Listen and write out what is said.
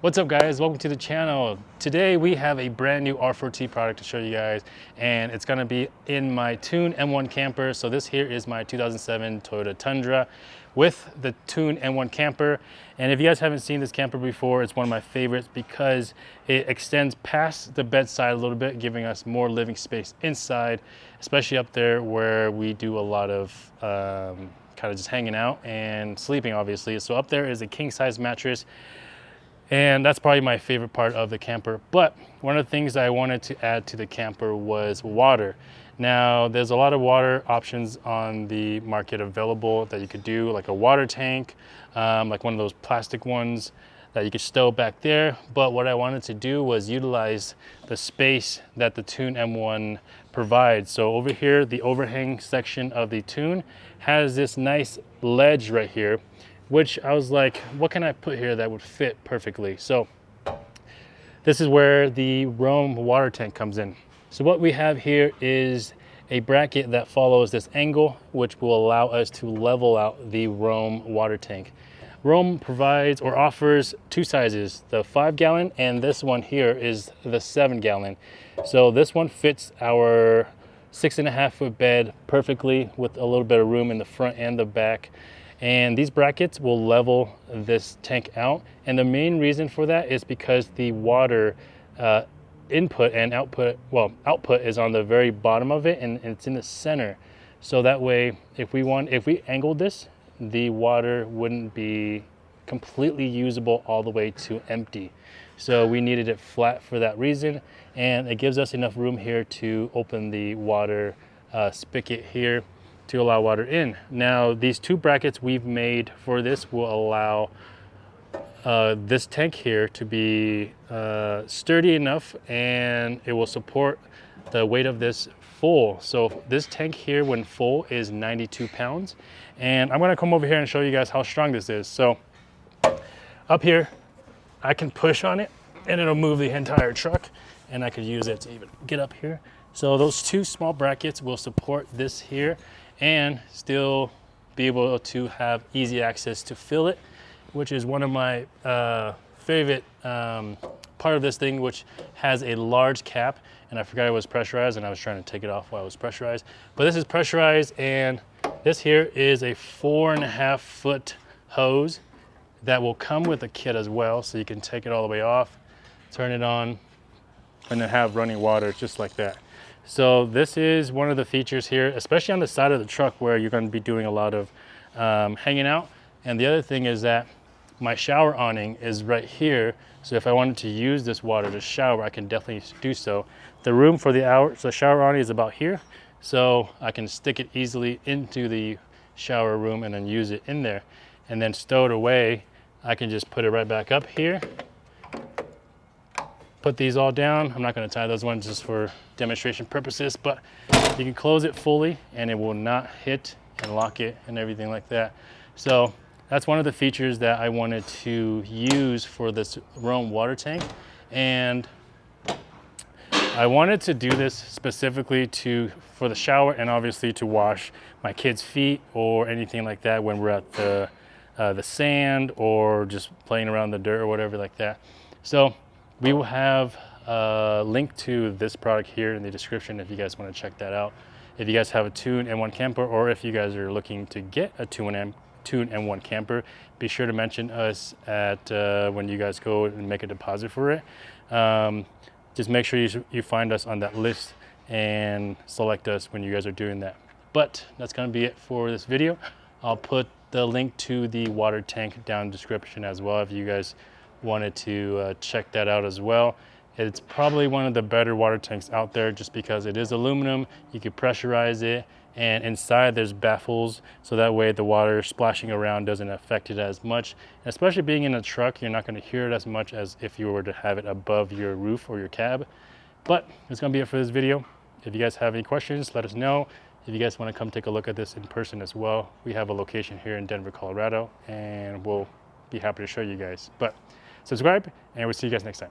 What's up guys, welcome to the channel. Today we have a brand new R4T product to show you guys, and it's gonna be in my Tune M1 camper. So this here is my 2007 Toyota Tundra with the Tune M1 camper. And if you guys haven't seen this camper before, it's one of my favorites because it extends past the bedside a little bit, giving us more living space inside, especially up there where we do a lot of kind of just hanging out and sleeping, obviously. So up there is a king size mattress, and that's probably my favorite part of the camper. But one of the things I wanted to add to the camper was water. Now, there's a lot of water options on the market available that you could do, like a water tank, like one of those plastic ones that you could stow back there. But what I wanted to do was utilize the space that the Tune M1 provides. So over here, the overhang section of the Tune has this nice ledge right here, which I was like, what can I put here that would fit perfectly? So this is where the Roam water tank comes in. So what we have here is a bracket that follows this angle, which will allow us to level out the Roam water tank. Roam provides or offers two sizes, the 5-gallon, and this one here is the 7-gallon. So this one fits our 6.5-foot bed perfectly with a little bit of room in the front and the back. And these brackets will level this tank out. And the main reason for that is because the water input and output, well, output is on the very bottom of it, and it's in the center. So that way, if we angled this, the water wouldn't be completely usable all the way to empty. So we needed it flat for that reason. And it gives us enough room here to open the water spigot here to allow water in. Now, these two brackets we've made for this will allow this tank here to be sturdy enough, and it will support the weight of this full. So this tank here, when full, is 92 pounds. And I'm gonna come over here and show you guys how strong this is. So up here, I can push on it and it'll move the entire truck, and I could use it to even get up here. So those two small brackets will support this here and still be able to have easy access to fill it, which is one of my favorite part of this thing, which has a large cap. And I forgot it was pressurized, and I was trying to take it off while it was pressurized. But this is pressurized, and this here is a 4.5-foot hose that will come with a kit as well. So you can take it all the way off, turn it on, and then have running water just like that. So this is one of the features here, especially on the side of the truck where you're going to be doing a lot of hanging out. And the other thing is that my shower awning is right here. So if I wanted to use this water to shower, I can definitely do so. The room for the shower awning is about here. So I can stick it easily into the shower room and then use it in there. And then stow it away. I can just put it right back up here. Put these all down. I'm not going to tie those ones just for demonstration purposes, but you can close it fully and it will not hit and lock it and everything like that. So that's one of the features that I wanted to use for this Roam water tank. And I wanted to do this specifically for the shower, and obviously to wash my kids' feet or anything like that when we're at the sand or just playing around the dirt or whatever like that. So we will have a link to this product here in the description if you guys want to check that out. If you guys have a Tune M1 camper, or if you guys are looking to get a Tune M1 camper, be sure to mention us at when you guys go and make a deposit for it. Just make sure you find us on that list and select us when you guys are doing that. But that's going to be it for this video. I'll put the link to the water tank down in the description as well if you guys wanted to check that out as well. It's probably one of the better water tanks out there just because it is aluminum. You can pressurize it, and inside there's baffles, so that way the water splashing around doesn't affect it as much. And especially being in a truck, you're not going to hear it as much as if you were to have it above your roof or your cab. But that's going to be it for this video. If you guys have any questions, let us know. If you guys want to come take a look at this in person as well, we have a location here in Denver, Colorado, and we'll be happy to show you guys. But subscribe, and we'll see you guys next time.